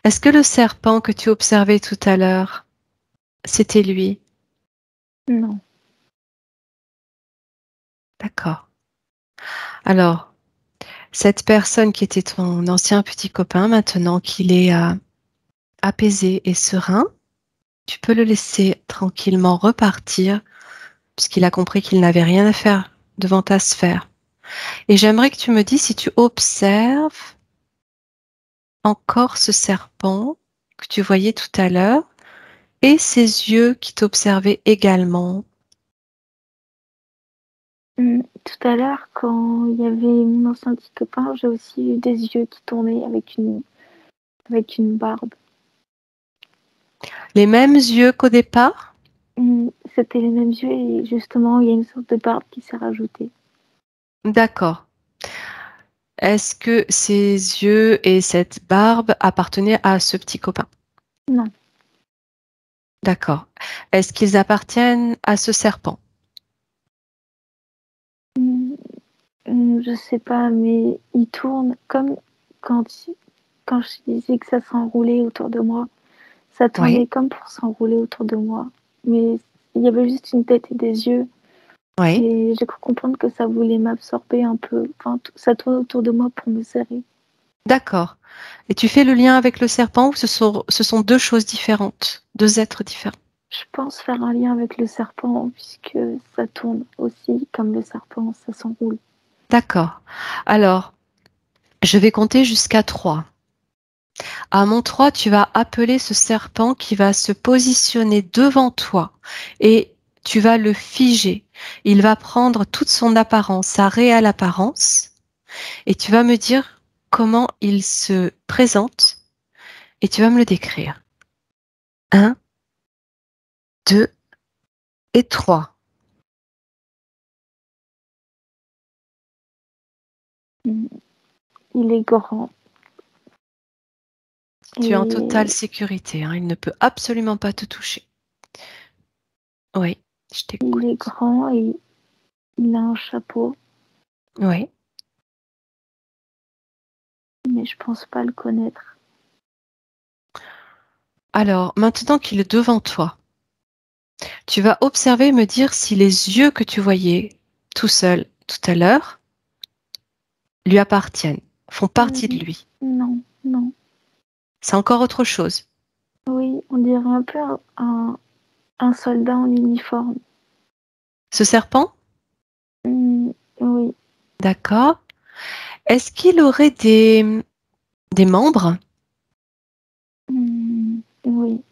Est-ce que le serpent que tu observais tout à l'heure, c'était lui? Non. D'accord. Alors, cette personne qui était ton ancien petit copain, maintenant qu'il est apaisé et serein, tu peux le laisser tranquillement repartir puisqu'il a compris qu'il n'avait rien à faire devant ta sphère. Et j'aimerais que tu me dises si tu observes encore ce serpent que tu voyais tout à l'heure et ses yeux qui t'observaient également. Tout à l'heure, quand il y avait mon ancien petit copain, j'ai aussi eu des yeux qui tournaient avec une barbe. Les mêmes yeux qu'au départ? C'était les mêmes yeux et justement, il y a une sorte de barbe qui s'est rajoutée. D'accord. Est-ce que ces yeux et cette barbe appartenaient à ce petit copain? Non. D'accord. Est-ce qu'ils appartiennent à ce serpent? Mmh, je sais pas, mais il tourne comme quand quand je disais que ça s'enroulait autour de moi. Ça Oui, tournait comme pour s'enrouler autour de moi, mais il y avait juste une tête et des yeux oui. et j'ai cru comprendre que ça voulait m'absorber un peu. Enfin, ça tournait autour de moi pour me serrer. D'accord. Et tu fais le lien avec le serpent ou ce sont deux choses différentes, deux êtres différents? Je pense faire un lien avec le serpent puisque ça tourne aussi comme le serpent, ça s'enroule. D'accord. Alors, je vais compter jusqu'à 3. À mon 3, tu vas appeler ce serpent qui va se positionner devant toi et tu vas le figer. Il va prendre toute son apparence, sa réelle apparence, et tu vas me dire comment il se présente et tu vas me le décrire. Un, 2 et 3. Mmh. Il est grand Tu es en totale et sécurité, hein, il ne peut absolument pas te toucher. Oui, je il est t'écoute. grand et il a un chapeau, Oui. mais je pense pas le connaître. Alors, maintenant qu'il est devant toi, tu vas observer et me dire si les yeux que tu voyais tout seul tout à l'heure lui appartiennent, font partie de Mmh, lui. non, non. C'est encore autre chose. Oui, on dirait un peu un soldat en uniforme. Ce serpent, Oui. d'accord. Est-ce qu'il aurait des membres? Oui.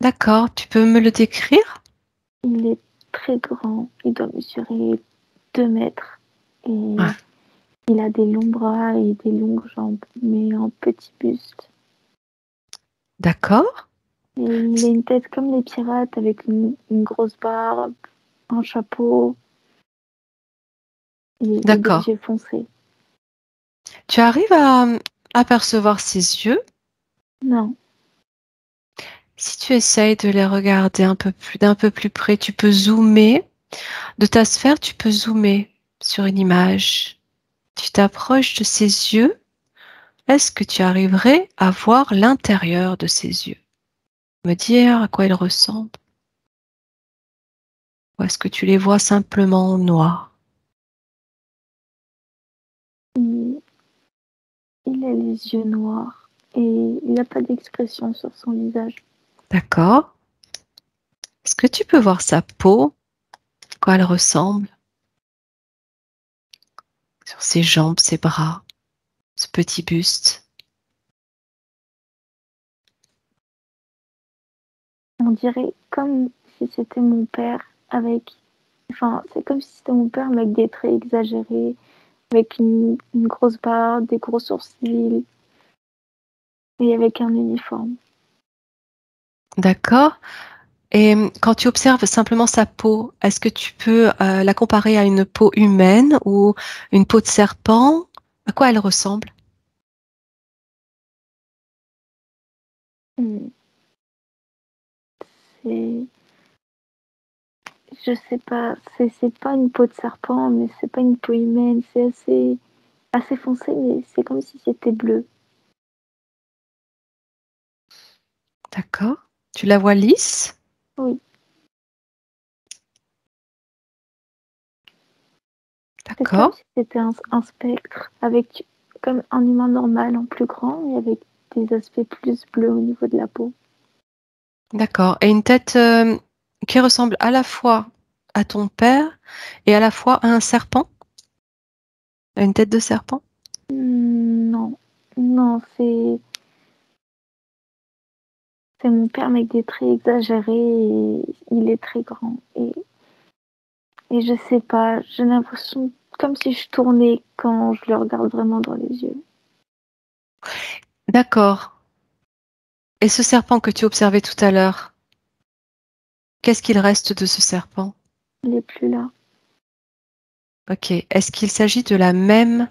D'accord, tu peux me le décrire? Il est très grand, il doit mesurer 2 mètres et Ah, il a des longs bras et des longues jambes, mais un petit buste. d'accord, Et il a une tête comme les pirates avec une grosse barbe, un chapeau et des d'accord. yeux foncés. Tu arrives à apercevoir ses yeux? Non. Si tu essayes de les regarder d'un peu plus près, tu peux zoomer. De ta sphère, tu peux zoomer sur une image. Tu t'approches de ses yeux. Est-ce que tu arriverais à voir l'intérieur de ses yeux? Me dire à quoi ils ressemblent? Ou est-ce que tu les vois simplement noirs? Il il a les yeux noirs et il n'a pas d'expression sur son visage. D'accord. Est-ce que tu peux voir sa peau? À quoi elle ressemble? Sur ses jambes, ses bras, ce petit buste. On dirait comme si c'était mon père avec enfin, c'est comme si c'était mon père mais avec des traits exagérés, avec une grosse barbe, des gros sourcils et avec un uniforme. D'accord. Et quand tu observes simplement sa peau, est-ce que tu peux, la comparer à une peau humaine ou une peau de serpent? À quoi elle ressemble? Mmh, c'est je sais pas, c'est pas une peau de serpent, mais c'est pas une peau humaine, c'est assez foncé, mais c'est comme si c'était bleu. D'accord. Tu la vois lisse? Oui. C'est comme D'accord. si c'était un spectre avec comme un humain normal en plus grand et avec des aspects plus bleus au niveau de la peau. D'accord. Et une tête qui ressemble à la fois à ton père et à la fois à un serpent? À une tête de serpent? Non, non, c'est mon père mais avec des traits exagérés et il est très grand et je sais pas, j'ai l'impression comme si je tournais quand je le regarde vraiment dans les yeux. D'accord. Et ce serpent que tu observais tout à l'heure, qu'est-ce qu'il reste de ce serpent? Il est plus là. Ok. Est-ce qu'il s'agit de la même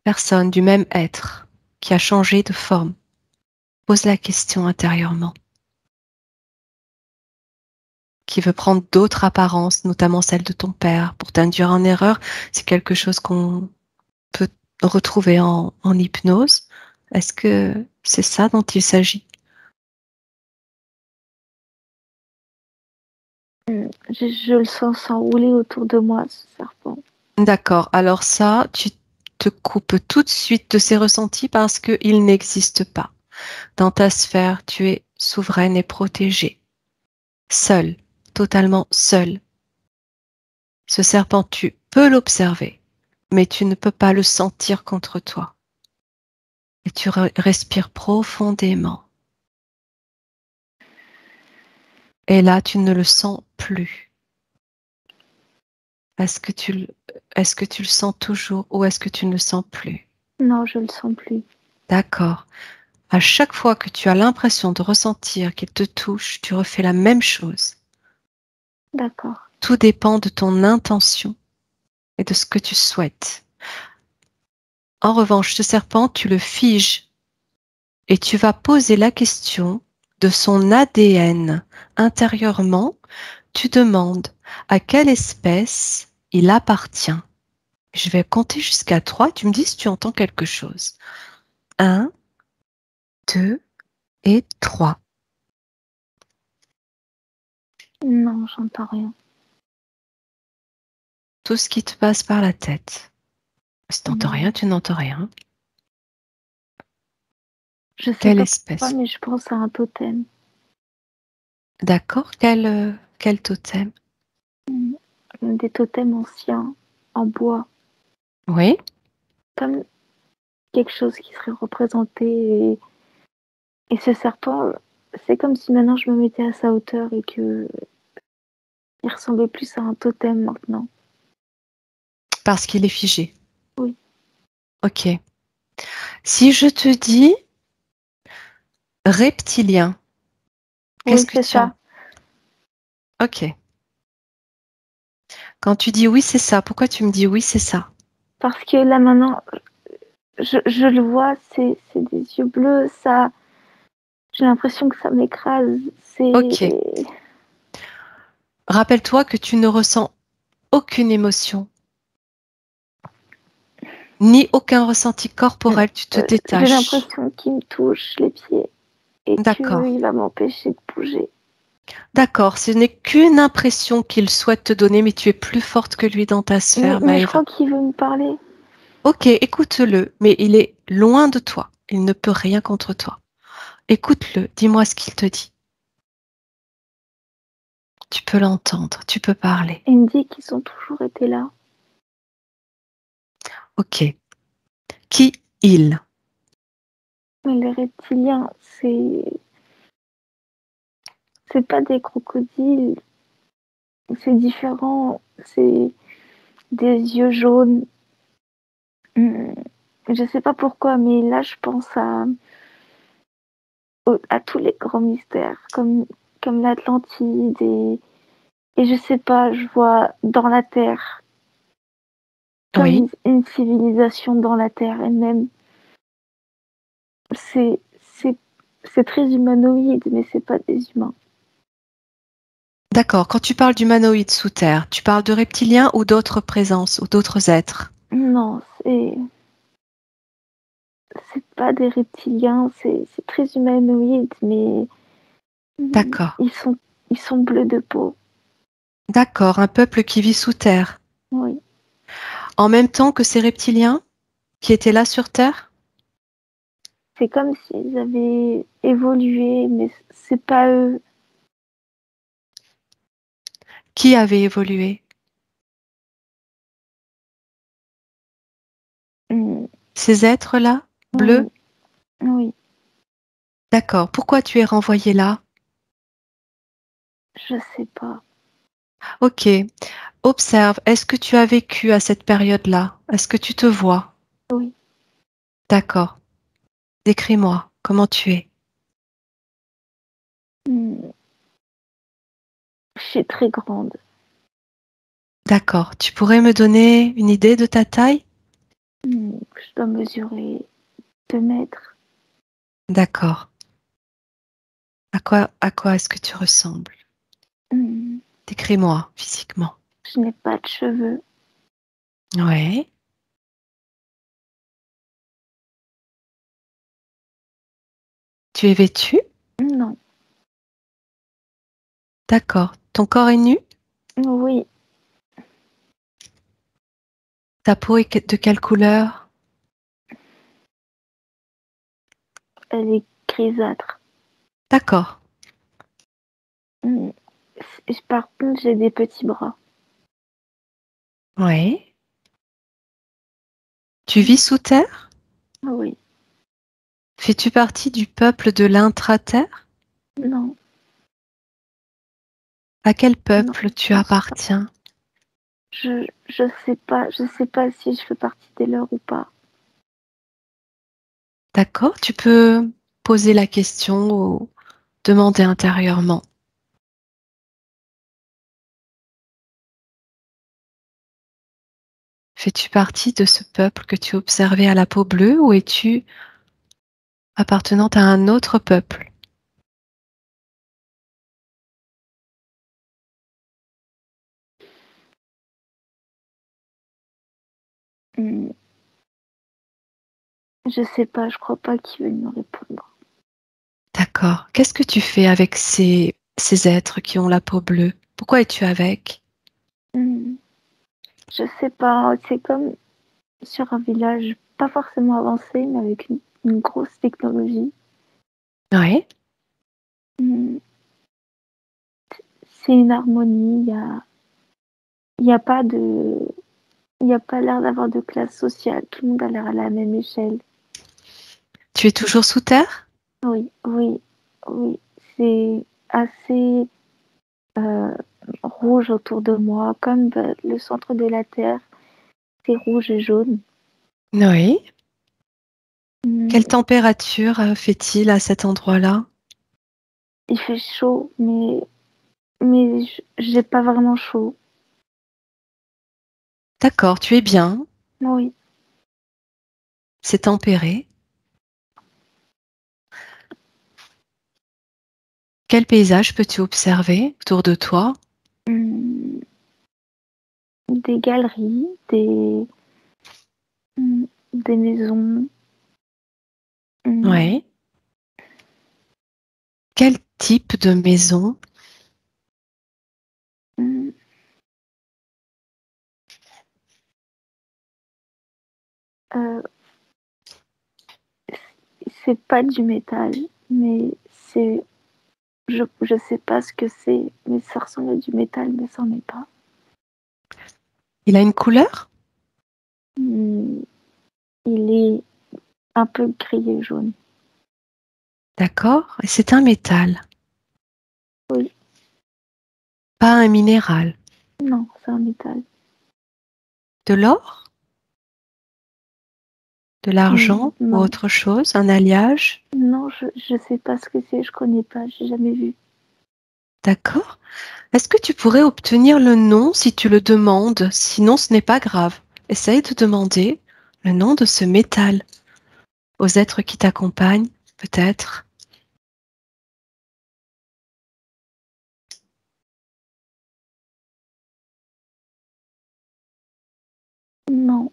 personne, du même être qui a changé de forme? Pose la question intérieurement. Qui veut prendre d'autres apparences, notamment celle de ton père, pour t'induire en erreur, c'est quelque chose qu'on peut retrouver en hypnose. Est-ce que c'est ça dont il s'agit? Je le sens s'enrouler autour de moi, ce serpent. D'accord. Alors ça, tu te coupes tout de suite de ces ressentis parce qu'ils n'existent pas. Dans ta sphère, tu es souveraine et protégée. Seule, totalement seule. Ce serpent, tu peux l'observer, mais tu ne peux pas le sentir contre toi. Et tu respires profondément. Et là, tu ne le sens plus. Est-ce que est-ce que tu le sens toujours ou est-ce que tu ne le sens plus? Non, je le sens plus. D'accord. À chaque fois que tu as l'impression de ressentir qu'il te touche, tu refais la même chose. D'accord. Tout dépend de ton intention et de ce que tu souhaites. En revanche, ce serpent, tu le figes et tu vas poser la question de son ADN intérieurement. Tu demandes à quelle espèce il appartient. Je vais compter jusqu'à 3. Tu me dis si tu entends quelque chose. 1, 2 et 3. Non, j'entends rien. Tout ce qui te passe par la tête. Si tu n'entends rien, Non. tu n'entends rien. Je sais Quelle pas pourquoi, espèce? mais je pense à un totem. D'accord. Quel totem? Des totems anciens en bois. Oui. Comme quelque chose qui serait représenté. Et ce serpent, c'est comme si maintenant je me mettais à sa hauteur et que il ressemblait plus à un totem maintenant. Parce qu'il est figé. Oui, Ok. Si je te dis reptilien, qu'est-ce oui, que c'est tu en... ça. Ok. Quand tu dis oui, c'est ça, pourquoi tu me dis oui, c'est ça? Parce que là maintenant, je le vois, c'est des yeux bleus, ça, j'ai l'impression que ça m'écrase. C'est, Ok. Rappelle-toi que tu ne ressens aucune émotion, ni aucun ressenti corporel, tu te j'ai détaches. l'impression qu'il me touche les pieds et D'accord. qu'il va m'empêcher de bouger. D'accord, ce n'est qu'une impression qu'il souhaite te donner, mais tu es plus forte que lui dans ta sphère, Mais je Maëva. crois qu'il veut me parler. Ok, écoute-le, mais il est loin de toi. Il ne peut rien contre toi. Écoute-le, dis-moi ce qu'il te dit. Tu peux l'entendre, tu peux parler. Il me dit qu'ils ont toujours été là. Ok. Qui il? Mais les reptiliens, c'est pas des crocodiles, c'est différent. C'est des yeux jaunes. Hum, Je sais pas pourquoi, mais là, je pense à tous les grands mystères, comme l'Atlantide. Et je sais pas, je vois dans la Terre, Oui, comme une civilisation dans la Terre. Et même, c'est, c'est, c'est très humanoïde, mais c'est pas des humains. d'accord. Quand tu parles d'humanoïdes sous terre, tu parles de reptiliens ou d'autres présences ou d'autres êtres? Non, c'est pas des reptiliens, c'est très humanoïde, mais D'accord. Ils sont bleus de peau. D'accord, un peuple qui vit sous terre. Oui. En même temps que ces reptiliens qui étaient là sur Terre? C'est comme s'ils avaient évolué, mais c'est pas eux. Qui avait évolué? Hmm, Ces êtres-là, bleus? oui, oui, D'accord. Pourquoi tu es renvoyé là? je sais pas. Ok. Observe. Est-ce que tu as vécu à cette période-là? Est-ce que tu te vois? Oui. D'accord. Décris-moi comment tu es. Hmm, je suis très grande. D'accord. Tu pourrais me donner une idée de ta taille? Je dois mesurer 2 mètres. D'accord. À quoi est-ce que tu ressembles? Hmm, Décris-moi physiquement. je n'ai pas de cheveux. Ouais. Tu es vêtu? Non. D'accord. Ton corps est nu? Oui, Ta peau est de quelle couleur? elle est grisâtre. D'accord. Hmm, par contre, j'ai des petits bras. Ouais. Tu vis sous terre? Oui. Fais-tu partie du peuple de l'intra-terre? Non, À quel non, peuple je tu pense pas. appartiens? Je sais pas si je fais partie des leurs ou pas. D'accord, tu peux poser la question ou demander intérieurement. Fais-tu partie de ce peuple que tu observais à la peau bleue ou es-tu appartenant à un autre peuple? Hmm, je sais pas, je crois pas qu'ils veulent me répondre. D'accord. Qu'est-ce que tu fais avec ces êtres qui ont la peau bleue? Pourquoi es-tu avec? Hmm, je sais pas, c'est comme sur un village pas forcément avancé, mais avec une grosse technologie. Oui. Hmm, c'est une harmonie, il y a pas de, il y a pas l'air d'avoir de classe sociale. Tout le monde a l'air à la même échelle. Tu es toujours sous terre? Oui, oui, oui. C'est assez euh, rouge autour de moi, comme le centre de la Terre, c'est rouge et jaune. Oui. Quelle Hmm, température fait-il à cet endroit-là? il fait chaud, mais j'ai pas vraiment chaud. D'accord, tu es bien, Oui. c'est tempéré. Quel paysage peux-tu observer autour de toi? Hmm, des galeries, des maisons. Hmm, Oui. Quel type de maison? hmm, euh, c'est pas du métal, mais c'est, je sais pas ce que c'est, mais ça ressemble à du métal, mais ça n'en est pas. Il a une couleur? Hmm, il est un peu gris et jaune. D'accord. Et c'est un métal, Oui, pas un minéral. non, c'est un métal. De l'or? De l'argent ou Non, autre chose? Un alliage? non, je sais pas ce que c'est, je connais pas, j'ai jamais vu. D'accord. Est-ce que tu pourrais obtenir le nom si tu le demandes? Sinon, ce n'est pas grave. Essaye de demander le nom de ce métal aux êtres qui t'accompagnent, peut-être. Non,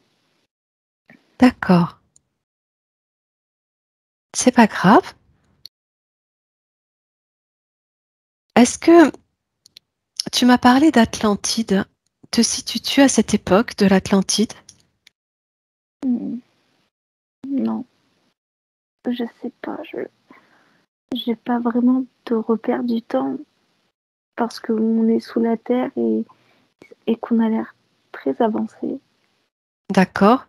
D'accord. C'est pas grave. Est-ce que tu m'as parlé d'Atlantide? Te situes-tu à cette époque de l'Atlantide? Hmm, non, je sais pas. J'ai pas vraiment de repère du temps parce qu'on est sous la terre et qu'on a l'air très avancé. D'accord.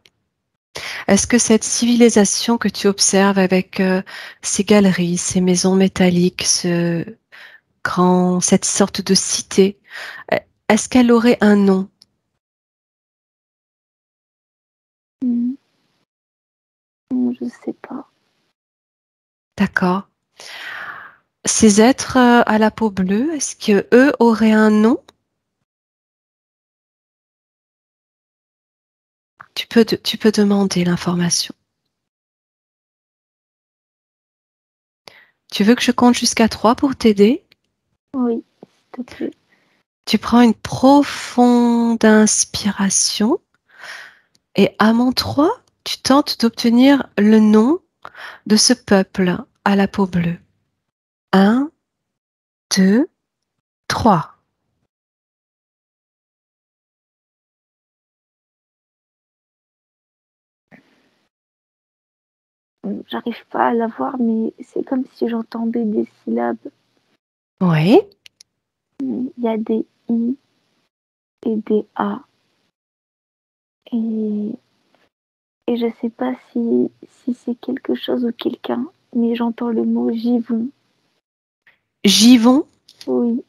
Est-ce que cette civilisation que tu observes avec ces galeries, ces maisons métalliques, cette sorte de cité, euh, est-ce qu'elle aurait un nom? Hmm, je sais pas. D'accord. Ces êtres à la peau bleue, est-ce que eux auraient un nom? Tu peux demander l'information. Tu veux que je compte jusqu'à 3 pour t'aider? Oui, s'il te plaît. Tu prends une profonde inspiration et à mon 3, tu tentes d'obtenir le nom de ce peuple à la peau bleue. 1, 2, 3. J'arrive pas à la voir, mais c'est comme si j'entendais des syllabes. Oui, Il y a des I et des A. Et, et je sais pas si c'est quelque chose ou quelqu'un, mais j'entends le mot Givon. Givon, Oui,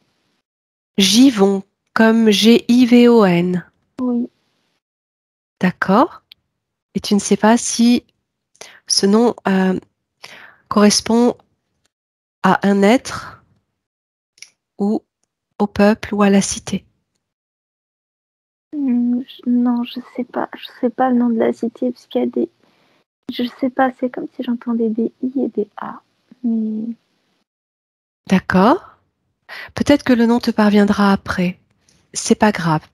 Givon, comme Givon. oui. D'accord? Et tu ne sais pas si ce nom correspond à un être ou au peuple ou à la cité. Non, je sais pas. Je sais pas le nom de la cité parce qu'il y a des. Je sais pas, c'est comme si j'entendais des I et des A. Mais D'accord? Peut-être que le nom te parviendra après. C'est pas grave.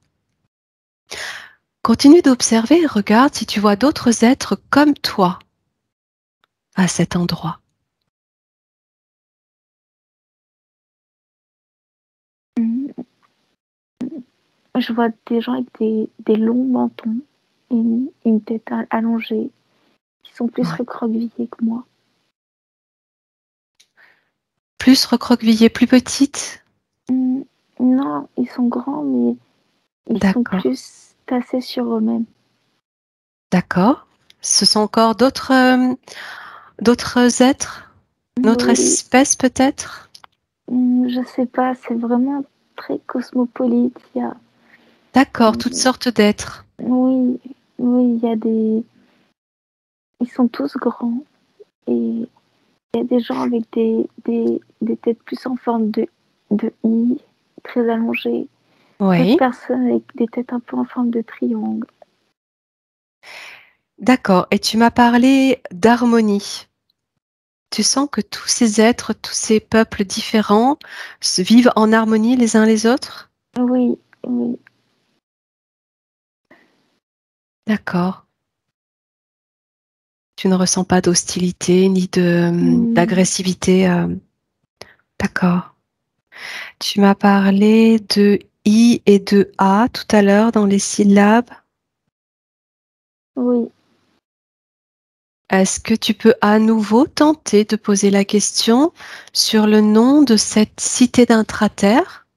Continue d'observer et regarde si tu vois d'autres êtres comme toi à cet endroit. hum, je vois des gens avec des longs mentons et une tête allongée qui sont plus Ouais. recroquevillés que moi. Plus recroquevillée, plus petite? Hum, non, ils sont grands, mais ils sont D'accord. plus tassés sur eux-mêmes. D'accord. Ce sont encore d'autres êtres? Notre Oui, espèce peut-être? je sais pas, c'est vraiment très cosmopolite. D'accord, toutes sortes d'êtres. Oui, oui, il y a des. Ils sont tous grands et il y a des gens avec des têtes plus en forme de I, très allongées. D'autres Oui. personnes avec des têtes un peu en forme de triangle. D'accord. Et tu m'as parlé d'harmonie. Tu sens que tous ces êtres, tous ces peuples différents vivent en harmonie les uns les autres? Oui, oui. D'accord. Tu ne ressens pas d'hostilité ni Non, d'agressivité. D'accord. Tu m'as parlé de I et de A tout à l'heure dans les syllabes. oui, Est-ce que tu peux à nouveau tenter de poser la question sur le nom de cette cité d'intraterre?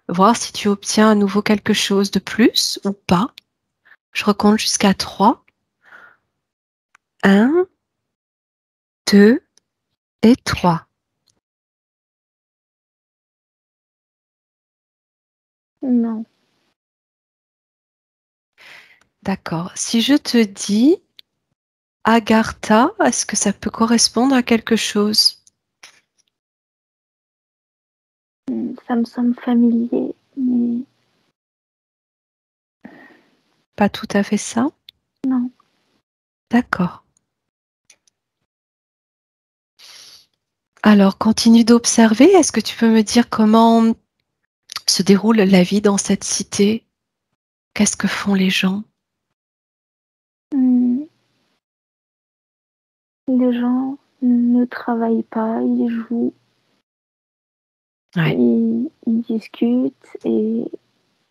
Voir si tu obtiens à nouveau quelque chose de plus ou pas. Je recompte jusqu'à 3. 1, 2 et 3. non. D'accord. Si je te dis Agartha, est-ce que ça peut correspondre à quelque chose? Ça me semble familier, mais Pas tout à fait ça? non. D'accord. Alors, continue d'observer. Est-ce que tu peux me dire comment se déroule la vie dans cette cité? Qu'est-ce que font les gens? Hum, les gens ne travaillent pas, ils jouent. Ouais. Ils discutent et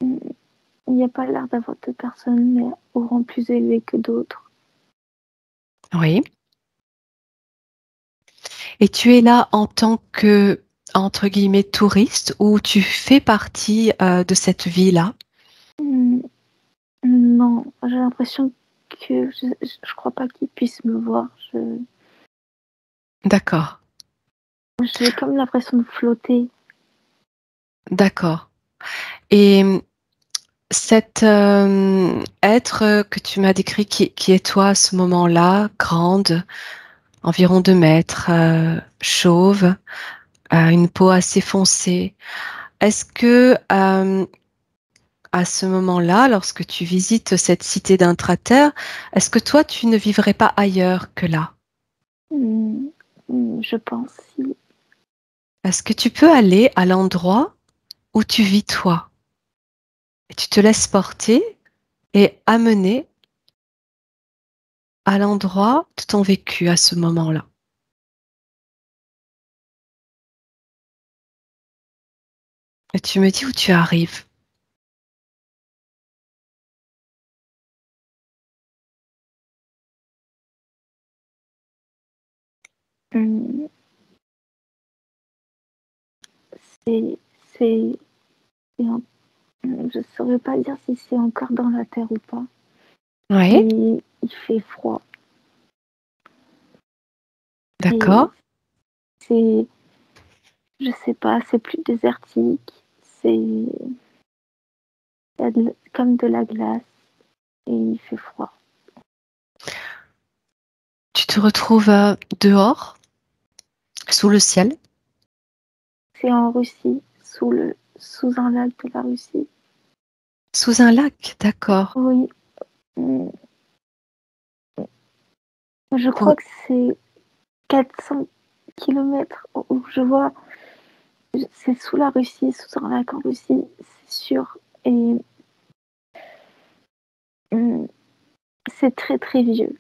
il n'y a pas l'air d'avoir de personnes mais au rang plus élevé que d'autres. Oui. Et tu es là en tant que, entre guillemets, touriste ou tu fais partie de cette vie-là? Hmm, non, j'ai l'impression que je crois pas qu'ils puissent me voir. D'accord, J'ai comme l'impression de flotter. d'accord. Et cet être que tu m'as décrit, qui est toi à ce moment-là, grande, environ 2 mètres, chauve, une peau assez foncée, est-ce que à ce moment-là, lorsque tu visites cette cité d'Intraterre, est-ce que toi, tu ne vivrais pas ailleurs que là? Hmm, je pense si. Est-ce que tu peux aller à l'endroit où tu vis toi? Et tu te laisses porter et amener à l'endroit de ton vécu à ce moment-là. Et tu me dis où tu arrives. Hmm, c'est, c'est, je saurais pas dire si c'est encore dans la terre ou pas. Oui, Mais il fait froid et d'accord. c'est, je sais pas, c'est plus désertique. Il y a comme de la glace et il fait froid. Tu te retrouves dehors, sous le ciel, C'est en Russie, sous un lac de la Russie. sous un lac, d'accord. Oui, hmm, je Pour- crois que c'est 400 kilomètres où je vois. C'est sous la Russie, sous un lac en Russie, c'est sûr. Et hmm, c'est très très vieux.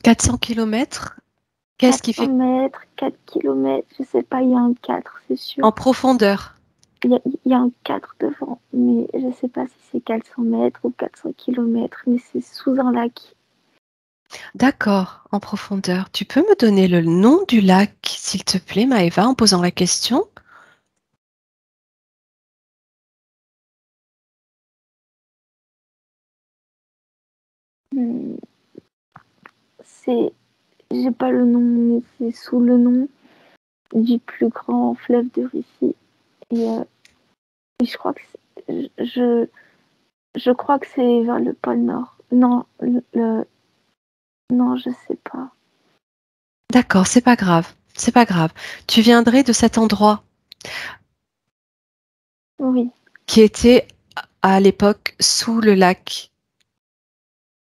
400 kilomètres, qu'est-ce qui 400 fait mètres, 4 kilomètres, je sais pas, il y a un 4, c'est en sûr. profondeur? Il y a un 4 devant, mais je sais pas si c'est 400 mètres ou 400 kilomètres, mais c'est sous un lac. D'accord, en profondeur. Tu peux me donner le nom du lac, s'il te plaît, Maëva, en posant la question? Hmm, C'est, j'ai pas le nom, mais c'est sous le nom du plus grand fleuve de Russie. Et, et je crois que je crois que c'est vers le pôle Nord. Non, non, je sais pas. D'accord, c'est pas grave, c'est pas grave. Tu viendrais de cet endroit Oui, qui était à l'époque sous le lac.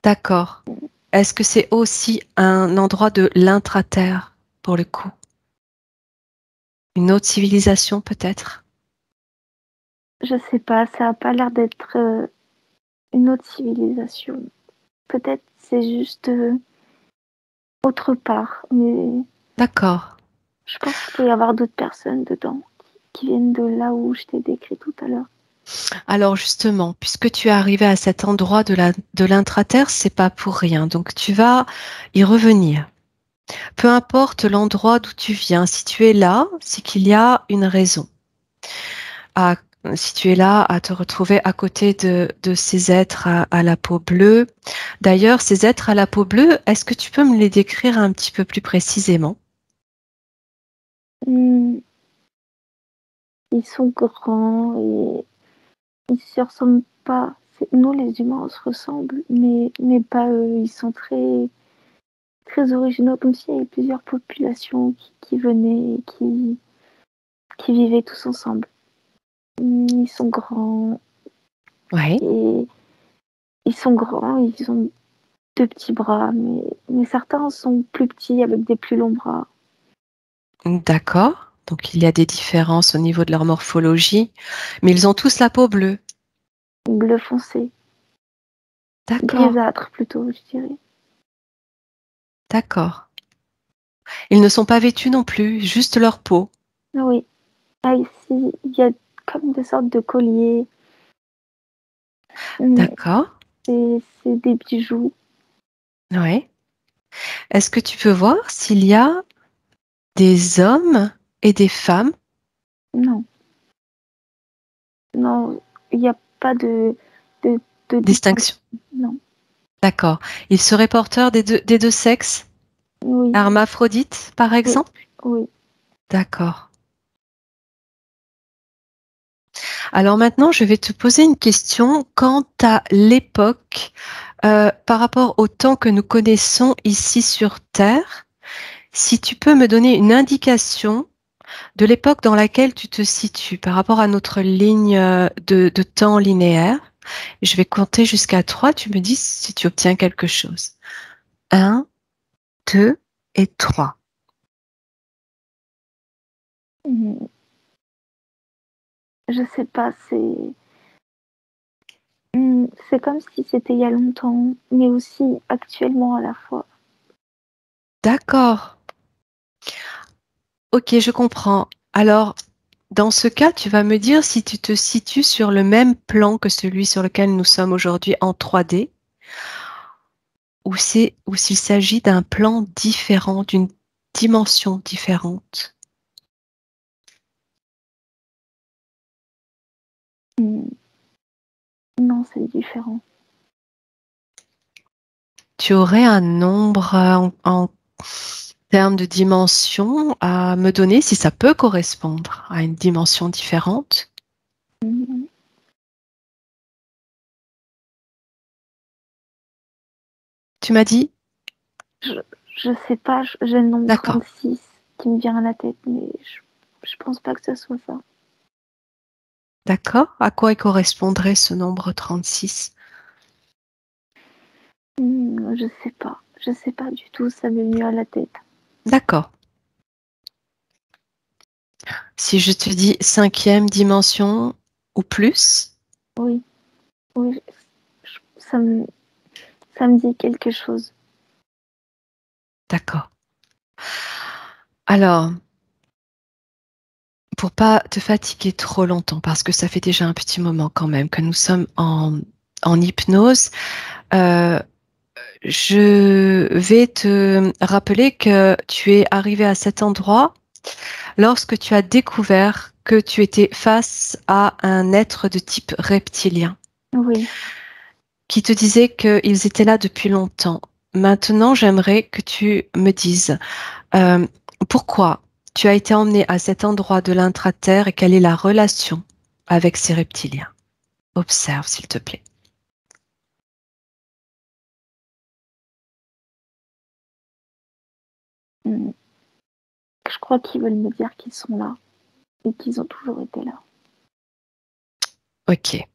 D'accord. Est-ce que c'est aussi un endroit de l'intraterre, pour le coup? Une autre civilisation, peut-être? je sais pas. Ça a pas l'air d'être une autre civilisation. Peut-être c'est juste autre part, mais D'accord. je pense qu'il peut y avoir d'autres personnes dedans qui viennent de là où je t'ai décrit tout à l'heure. Alors justement, puisque tu es arrivé à cet endroit de l'intraterre, c'est pas pour rien. Donc tu vas y revenir. Peu importe l'endroit d'où tu viens, si tu es là, c'est qu'il y a une raison. À- Si tu es là à te retrouver à côté de ces êtres à la peau bleue. D'ailleurs, ces êtres à la peau bleue, est-ce que tu peux me les décrire un petit peu plus précisément? Hmm, ils sont grands et ils se ressemblent pas. Nous, les humains, on se ressemble, mais pas eux. Ils sont très, très originaux, comme s'il y avait plusieurs populations qui venaient et qui vivaient tous ensemble. Ils sont grands Oui. et ils sont grands, ils ont deux petits bras, mais certains sont plus petits avec des plus longs bras. D'accord. Donc il y a des différences au niveau de leur morphologie, mais ils ont tous la peau bleue. Bleu foncé, D'accord, grisâtre plutôt, je dirais. d'accord. Ils ne sont pas vêtus non plus, juste leur peau. Oui, Ah, ici, il y a comme des sortes de colliers. Mmh, D'accord. c'est des bijoux. Ouais. Est-ce que tu peux voir s'il y a des hommes et des femmes? Non, non, il y a pas de distinction. Distinction. Non. D'accord. Ils seraient porteurs des deux sexes? Oui, Hermaphrodites, par oui, exemple? oui. D'accord. Alors maintenant, je vais te poser une question quant à l'époque, par rapport au temps que nous connaissons ici sur Terre. Si tu peux me donner une indication de l'époque dans laquelle tu te situes par rapport à notre ligne de temps linéaire. Je vais compter jusqu'à 3. Tu me dis si tu obtiens quelque chose. 1, 2 et 3. Mmh, je sais pas, c'est comme si c'était il y a longtemps, mais aussi actuellement à la fois. D'accord. Ok, je comprends. Alors, dans ce cas, tu vas me dire si tu te situes sur le même plan que celui sur lequel nous sommes aujourd'hui en 3D, ou s'il s'agit d'un plan différent, d'une dimension différente. Mmh, non, c'est différent. Tu aurais un nombre en termes de dimension à me donner si ça peut correspondre à une dimension différente? Mmh, Tu m'as dit? je je sais pas, j'ai le nombre D'accord, 36 qui me vient à la tête, mais je pense pas que ce soit ça. d'accord. À quoi il correspondrait ce nombre 36? Je sais pas du tout, ça m'est venu à la tête. D'accord. Si je te dis cinquième dimension ou plus? Oui, oui, ça me ça me dit quelque chose. D'accord. Alors, pour pas te fatiguer trop longtemps, parce que ça fait déjà un petit moment quand même que nous sommes en hypnose, euh, je vais te rappeler que tu es arrivé à cet endroit lorsque tu as découvert que tu étais face à un être de type reptilien Oui, qui te disait qu'ils étaient là depuis longtemps. Maintenant, j'aimerais que tu me dises euh, pourquoi tu as été emmené à cet endroit de l'intraterre et quelle est la relation avec ces reptiliens. Observe, s'il te plaît. mmh, je crois qu'ils veulent me dire qu'ils sont là et qu'ils ont toujours été là. Ok.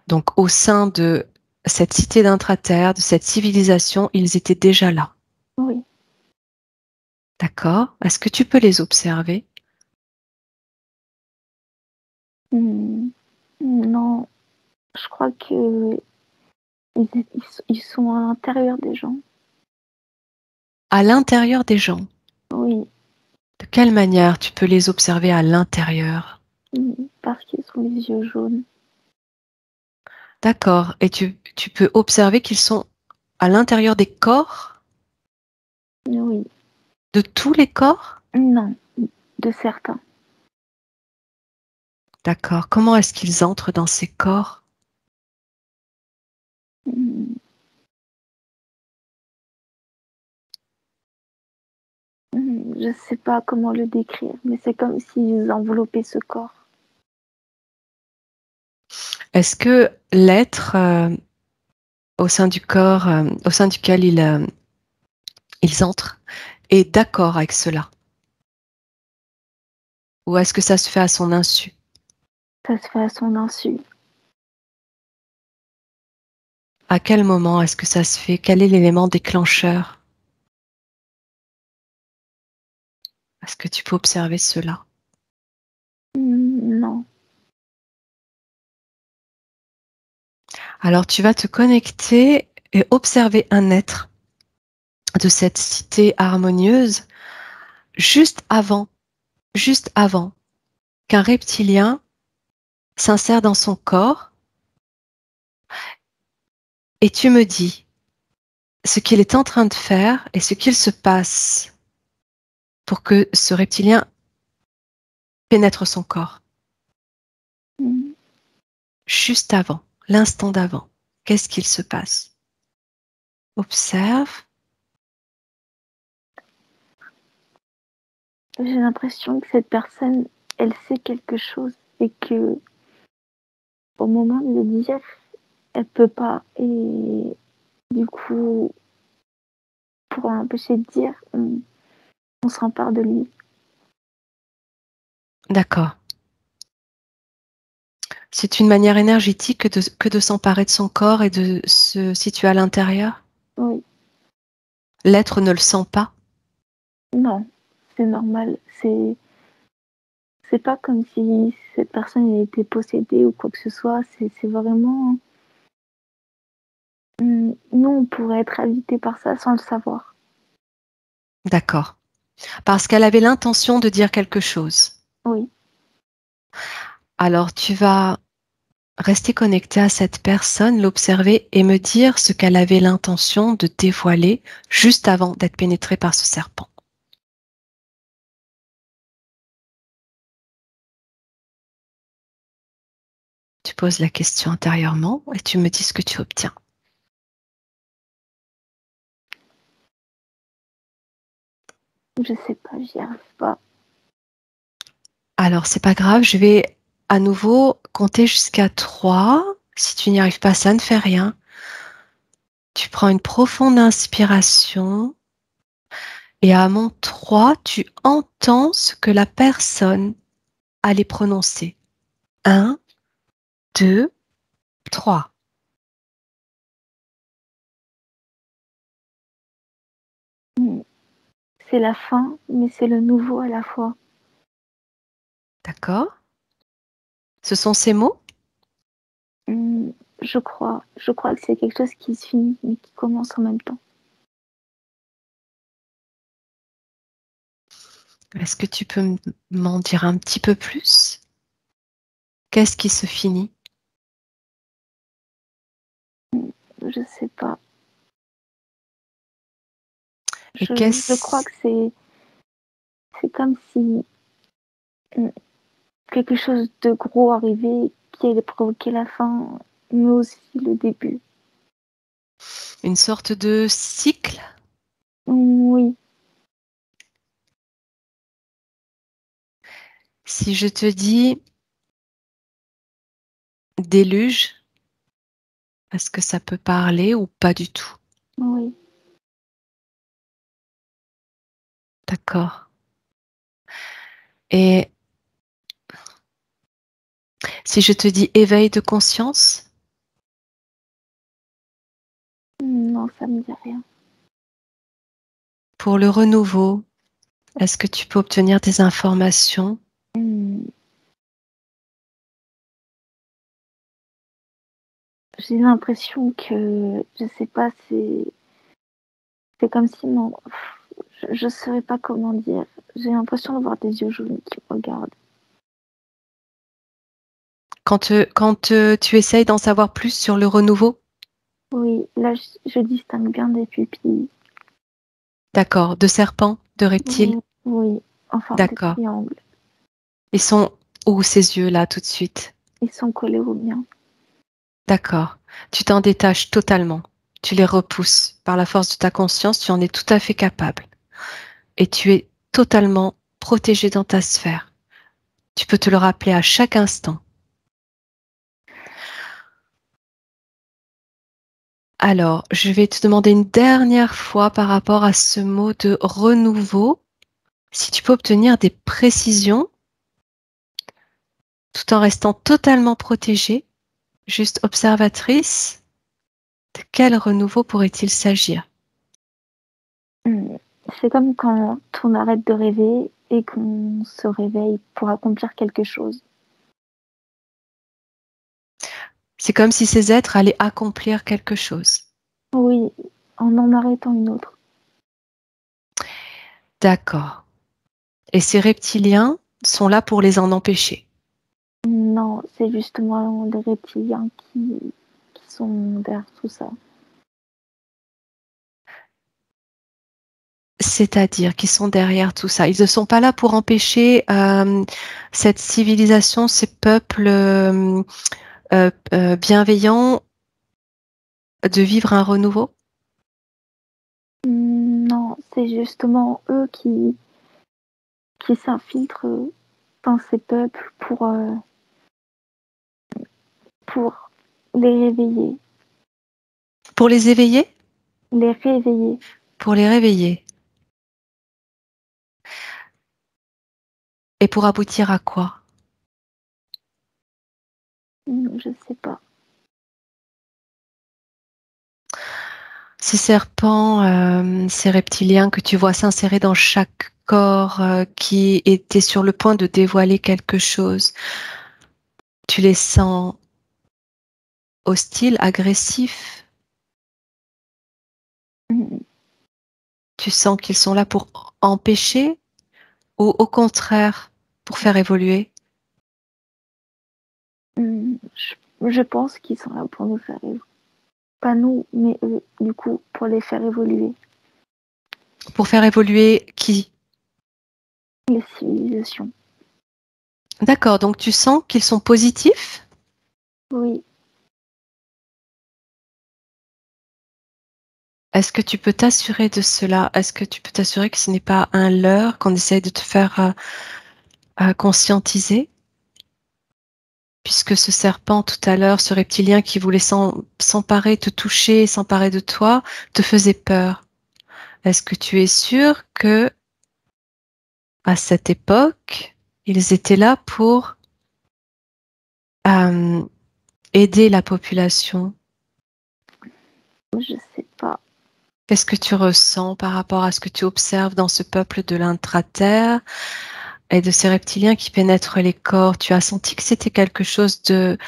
Donc, au sein de cette cité d'intraterre, de cette civilisation, ils étaient déjà là. Oui, D'accord? Est-ce que tu peux les observer? mmh, non, je crois qu'ils ils sont à l'intérieur des gens. À l'intérieur des gens. Oui, De quelle manière tu peux les observer à l'intérieur? parce qu'ils ont les yeux jaunes. D'accord. Et tu peux observer qu'ils sont à l'intérieur des corps, Oui, de tous les corps? non, de certains. D'accord. Comment est-ce qu'ils entrent dans ces corps? Mmh, je sais pas comment le décrire, mais c'est comme s'ils enveloppaient ce corps. Est-ce que l'être au sein du corps, au sein duquel ils entrent, est d'accord avec cela? Ou est-ce que ça se fait à son insu? Ça se fait à son insu. À quel moment est-ce que ça se fait? Quel est l'élément déclencheur? Est-ce que tu peux observer cela? Non. Alors tu vas te connecter et observer un être de cette cité harmonieuse juste avant, juste avant. qu'un reptilien s'insère dans son corps et tu me dis ce qu'il est en train de faire et ce qu'il se passe pour que ce reptilien pénètre son corps. Mm. Juste avant, l'instant d'avant, qu'est-ce qu'il se passe? Observe. J'ai l'impression que cette personne, elle sait quelque chose et que au moment de le dire, elle peut pas. Et du coup, pour l'empêcher de dire, on s'empare de lui. D'accord. C'est une manière énergétique que de s'emparer de son corps et de se situer à l'intérieur. Oui, L'être ne le sent pas. non, c'est normal. C'est pas comme si cette personne elle était possédée ou quoi que ce soit. C'est vraiment. Nous, on pourrait être habité par ça sans le savoir. D'accord. Parce qu'elle avait l'intention de dire quelque chose. Oui, Alors tu vas rester connecté à cette personne, l'observer et me dire ce qu'elle avait l'intention de dévoiler juste avant d'être pénétrée par ce serpent. Tu poses la question intérieurement et tu me dis ce que tu obtiens. je sais pas, j'y arrive pas. Alors, c'est pas grave, je vais à nouveau compter jusqu'à 3. Si tu n'y arrives pas, ça ne fait rien. Tu prends une profonde inspiration et à mon 3, tu entends ce que la personne allait prononcer. 1, 2, 3. Mm. C'est la fin, mais c'est le nouveau à la fois. D'accord? Ce sont ces mots? Mm, je crois que c'est quelque chose qui se finit, mais qui commence en même temps. Est-ce que tu peux m'en dire un petit peu plus? Qu'est-ce qui se finit? Je sais pas. Et Je crois qu'est-ce... que c'est comme si quelque chose de gros arrivait qui allait provoquer la fin, mais aussi le début. Une sorte de cycle? Oui, Si je te dis déluge, est-ce que ça peut parler ou pas du tout? oui. D'accord. Et si je te dis éveil de conscience, Non, ça me dit rien. pour le renouveau, est-ce que tu peux obtenir des informations? Hmm, j'ai l'impression que, je sais pas, c'est comme si non, je saurais pas comment dire. J'ai l'impression d'avoir des yeux jaunes qui me regardent. Quand tu essayes d'en savoir plus sur le renouveau? Oui, là, je distingue bien des pupilles. D'accord. De serpents, de reptiles? Oui, en forme de D'accord. triangle. Ils sont où ces yeux-là tout de suite? Ils sont collés aux miens. D'accord. Tu t'en détaches totalement. Tu les repousses. Par la force de ta conscience, tu en es tout à fait capable. Et tu es totalement protégé dans ta sphère. Tu peux te le rappeler à chaque instant. Alors, je vais te demander une dernière fois par rapport à ce mot de renouveau, si tu peux obtenir des précisions tout en restant totalement protégée, juste observatrice, de quel renouveau pourrait-il s'agir? Hmm. C'est comme quand on arrête de rêver et qu'on se réveille pour accomplir quelque chose. C'est comme si ces êtres allaient accomplir quelque chose. Oui, en arrêtant une autre. D'accord. Et ces reptiliens, sont là pour les en empêcher. Non, c'est justement les reptiliens qui sont derrière tout ça. C'est-à-dire qu'ils sont derrière tout ça. Ils ne sont pas là pour empêcher cette civilisation, ces peuples bienveillants de vivre un renouveau. Non, c'est justement eux qui s'infiltrent dans ces peuples pour les réveiller. Pour les éveiller? Les réveiller. Pour les réveiller. Et pour aboutir à quoi? Je sais pas. Ces serpents, ces reptiliens que tu vois s'insérer dans chaque corps qui était sur le point de dévoiler quelque chose, tu les sens hostiles, agressifs? Tu sens qu'ils sont là pour empêcher ou au contraire pour faire évoluer? Je pense qu'ils sont là pour nous faire évoluer. Pas nous, mais eux, du coup, pour les faire évoluer. Pour faire évoluer qui? Les civilisations. D'accord, donc tu sens qu'ils sont positifs? Oui. Est-ce que tu peux t'assurer de cela? Est-ce que tu peux t'assurer que ce n'est pas un leurre qu'on essaye de te faire conscientiser? Puisque ce serpent tout à l'heure, ce reptilien qui voulait s'emparer, te toucher, s'emparer de toi, te faisait peur. Est-ce que tu es sûr que à cette époque, ils étaient là pour euh, aider la population? Je sais pas. Qu'est-ce que tu ressens par rapport à ce que tu observes dans ce peuple de l'intra-terre et de ces reptiliens qui pénètrent les corps? Tu as senti que c'était quelque chose de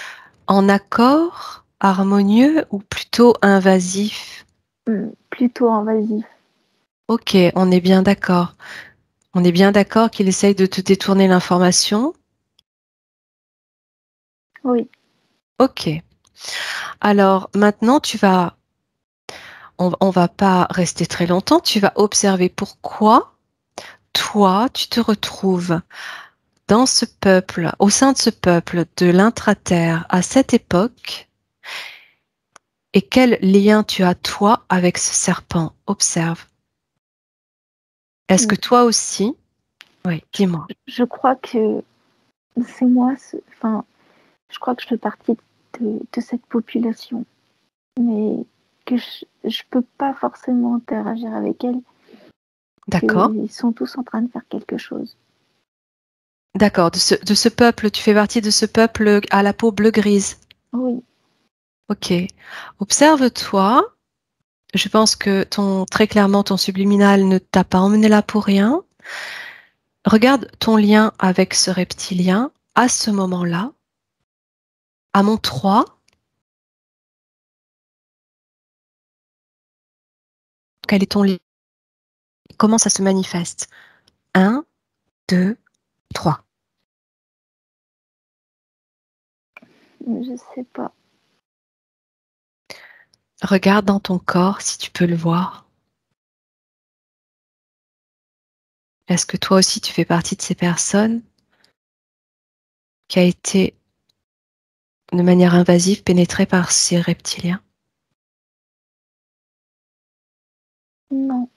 en accord, harmonieux ou plutôt invasif? Plutôt invasif. Ok, on est bien d'accord. On est bien d'accord qu'il essaye de te détourner l'information. Oui. Ok. Alors maintenant, on va pas rester très longtemps. Tu vas observer pourquoi toi, tu te retrouves dans ce peuple, au sein de ce peuple de l'intra-terre à cette époque, et quel lien tu as toi avec ce serpent. Observe. Est-ce que toi aussi, oui, dis-moi. Je crois que c'est moi, enfin, je crois que je fais partie de cette population, mais que je peux pas forcément interagir avec elle, D'accord. qu'ils sont tous en train de faire quelque chose. D'accord. De ce peuple, tu fais partie de ce peuple à la peau bleu-grise. Oui. Ok. Observe-toi. Je pense que très clairement, ton subliminal ne t'a pas emmené là pour rien. Regarde ton lien avec ce reptilien à ce moment-là, à mon 3. Quel est ton lien? Comment ça se manifeste? 1, 2, 3. Je sais pas. Regarde dans ton corps si tu peux le voir. Est-ce que toi aussi tu fais partie de ces personnes qui a été de manière invasive pénétrée par ces reptiliens? Non,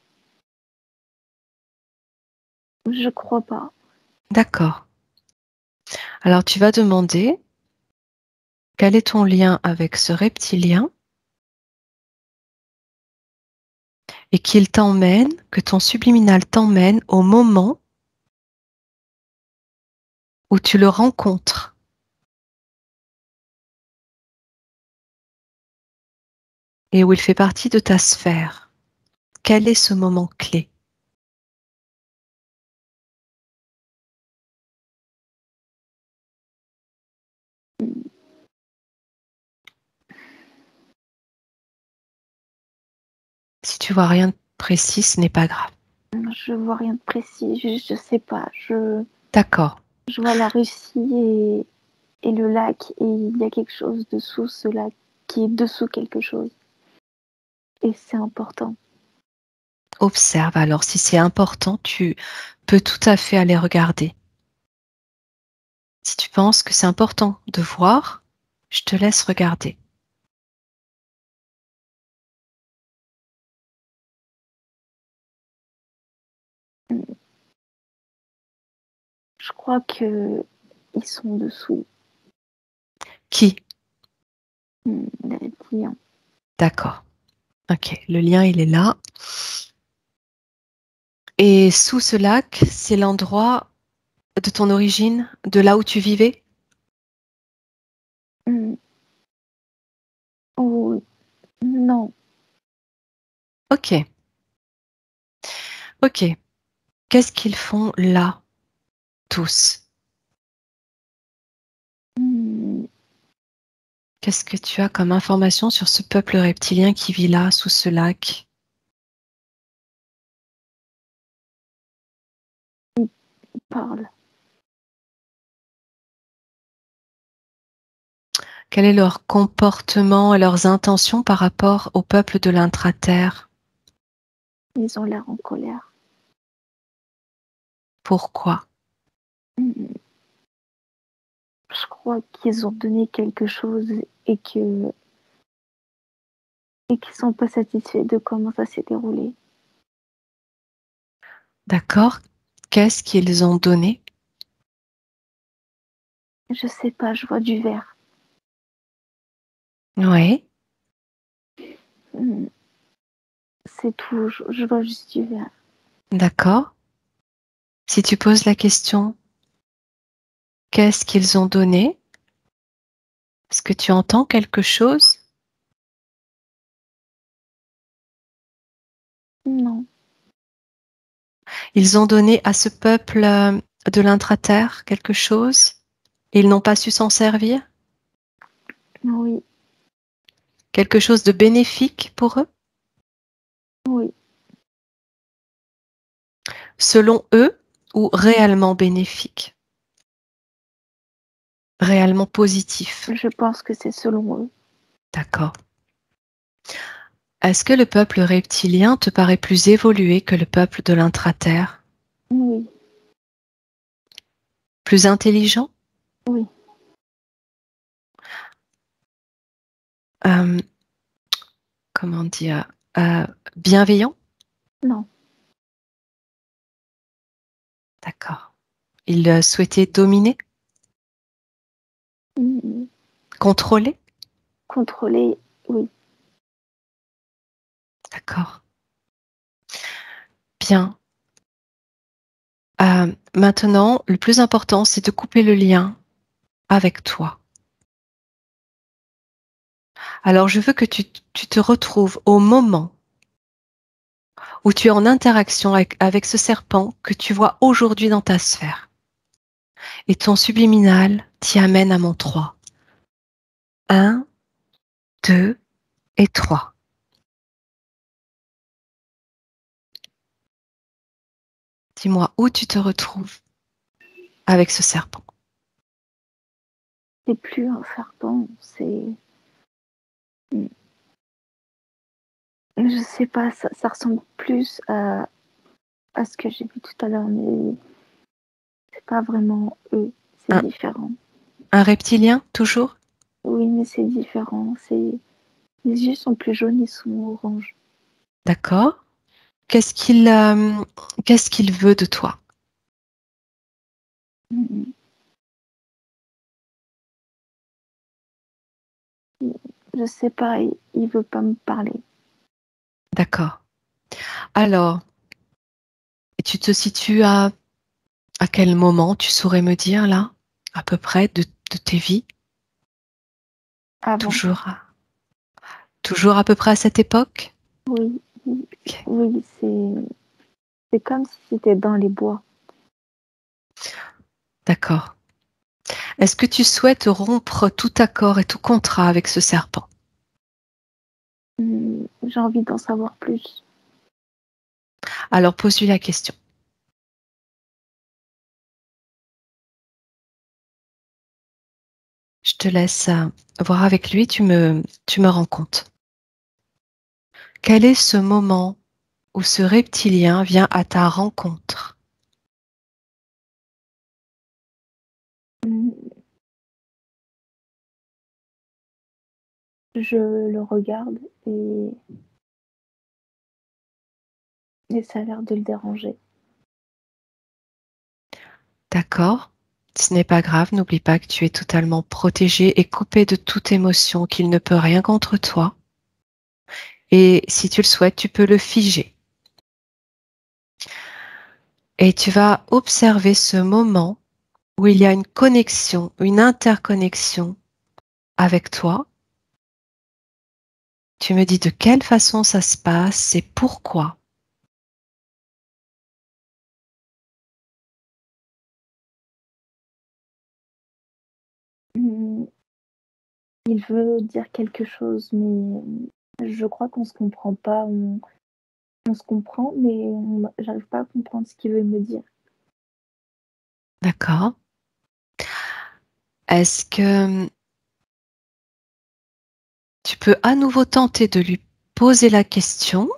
je crois pas. D'accord. Alors tu vas demander quel est ton lien avec ce reptilien et qu'il t'emmène, que ton subliminal t'emmène au moment où tu le rencontres et où il fait partie de ta sphère. Quel est ce moment clé? Si tu vois rien de précis, ce n'est pas grave. Je vois rien de précis. Je sais pas. D'accord. Je vois la Russie et le lac, et il y a quelque chose dessous ce lac qui est dessous quelque chose. Et c'est important. Observe. Alors, si c'est important, tu peux tout à fait aller regarder. Si tu penses que c'est important de voir, je te laisse regarder. Je crois que ils sont dessous. Qui? Les reptiliens. D'accord. Ok, le lien, il est là. Et sous ce lac, c'est l'endroit de ton origine, de là où tu vivais? Oh, non. Ok, ok. Qu'est-ce qu'ils font là, tous? Qu'est-ce que tu as comme information sur ce peuple reptilien qui vit là, sous ce lac? Parle. Quel est leur comportement et leurs intentions par rapport au peuple de l'intraterre? Ils ont l'air en colère. Pourquoi? Je crois qu'ils ont donné quelque chose et qu'ils sont pas satisfaits de comment ça s'est déroulé. D'accord. Qu'est-ce qu'ils ont donné? Je sais pas, je vois du vert. Oui, C'est tout, je vois juste du vert. d'accord. Si tu poses la question, qu'est-ce qu'ils ont donné? Est-ce que tu entends quelque chose? Non, Ils ont donné à ce peuple de l'intraterre quelque chose et ils n'ont pas su s'en servir? oui, Quelque chose de bénéfique pour eux? oui. Selon eux ou réellement bénéfique? Réellement positif? Je pense que c'est selon eux. D'accord. Est-ce que le peuple reptilien te paraît plus évolué que le peuple de l'intraterre? Oui, Plus intelligent? oui, Euh, comment dire? euh, Bienveillant? non. D'accord. Il souhaitait dominer? Contrôler? Contrôler, oui. D'accord. Bien. Maintenant, le plus important, c'est de couper le lien avec toi. Alors, je veux que tu te retrouves au moment où tu es en interaction avec ce serpent que tu vois aujourd'hui dans ta sphère. Et ton subliminal t'y amène à mon 3. 1, 2 et 3. Dis-moi où tu te retrouves avec ce serpent. C'est plus un serpent, c'est. Je sais pas, ça ressemble plus à ce que j'ai vu tout à l'heure, mais c'est pas vraiment eux, c'est Un, différent. un reptilien, toujours? Oui, mais c'est différent. Les yeux sont plus jaunes, ils sont orange. D'accord. Qu'est-ce qu'il veut de toi? Mm, Je sais pas, il veut pas me parler. D'accord. Alors, tu te situes à quel moment tu saurais me dire là, à peu près de tes vies? Avant, Toujours, toujours à peu près à cette époque? oui, Ok. oui, c'est comme si c'était dans les bois. D'accord. Est-ce que tu souhaites rompre tout accord et tout contrat avec ce serpent? J'ai envie d'en savoir plus. Alors pose-lui la question. te laisse voir avec lui, tu me rends compte. Quel est ce moment où ce reptilien vient à ta rencontre? Mm, Je le regarde et ça a l'air de le déranger. D'accord? Ce n'est pas grave, n'oublie pas que tu es totalement protégé et coupé de toute émotion, qu'il ne peut rien contre toi. Et si tu le souhaites, tu peux le figer. Et tu vas observer ce moment où il y a une connexion, une interconnexion avec toi. Tu me dis de quelle façon ça se passe et pourquoi. Mm, Il veut dire quelque chose, mais je crois qu'on se comprend pas. On se comprend, mais j'arrive pas à comprendre ce qu'il veut me dire. D'accord? Est-ce que tu peux à nouveau tenter de lui poser la question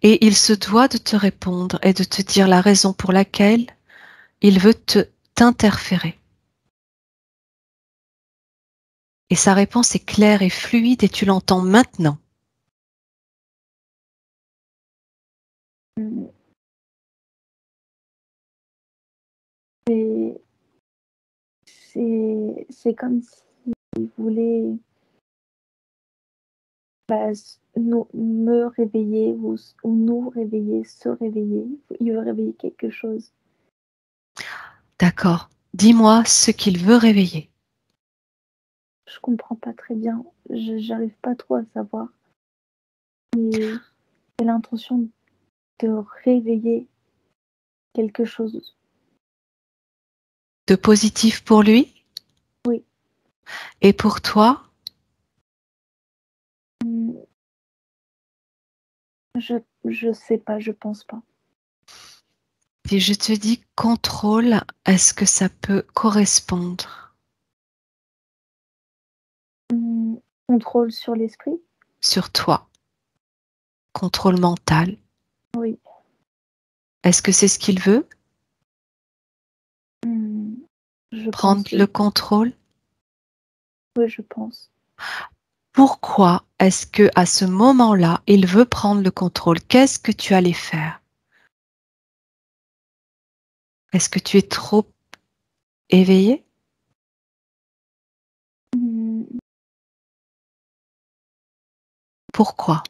et il se doit de te répondre et de te dire la raison pour laquelle il veut t'interférer. Et sa réponse est claire et fluide et tu l'entends maintenant. Mm, Et c'est comme s'il voulait me réveiller ou nous réveiller, se réveiller. Il veut réveiller quelque chose. D'accord. Dis-moi ce qu'il veut réveiller. Je comprends pas très bien. J'arrive pas trop à savoir. Et j'ai l'intention de réveiller quelque chose. De positif pour lui Oui. et pour toi? Mm, je sais pas, je pense pas. Si je te dis contrôle, est-ce que ça peut correspondre Mm, Contrôle sur l'esprit? sur toi? Contrôle mental. Oui. Est-ce que c'est ce qu'il veut? Mm, Je Prendre pense, le oui. contrôle? Oui, je pense. Pourquoi est-ce que à ce moment-là, il veut prendre le contrôle? Qu'est-ce que tu allais faire? Est-ce que tu es trop éveillé? Mm, Pourquoi?